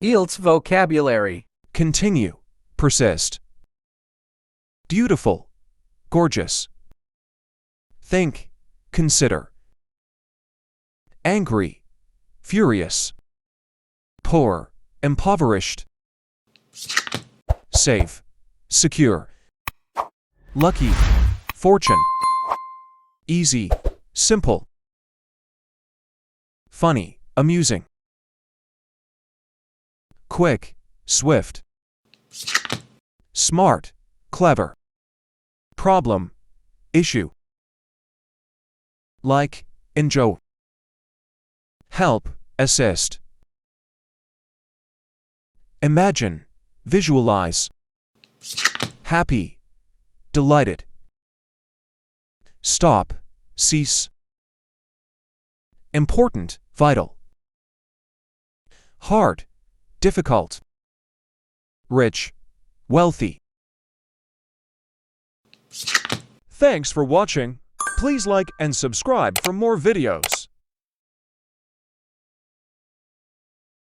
IELTS vocabulary. Continue. Persist. Beautiful. Gorgeous. Think. Consider. Angry. Furious. Poor. Impoverished. Safe. Secure. Lucky. Fortune. Easy. Simple. Funny. Amusing. Quick. Swift. Smart. Clever. Problem. Issue. Like. Enjoy. Help. Assist. Imagine. Visualize. Happy. Delighted. Stop. Cease. Important. Vital. Hard. Difficult. Rich. Wealthy. Thanks for watching. Please like and subscribe for more videos.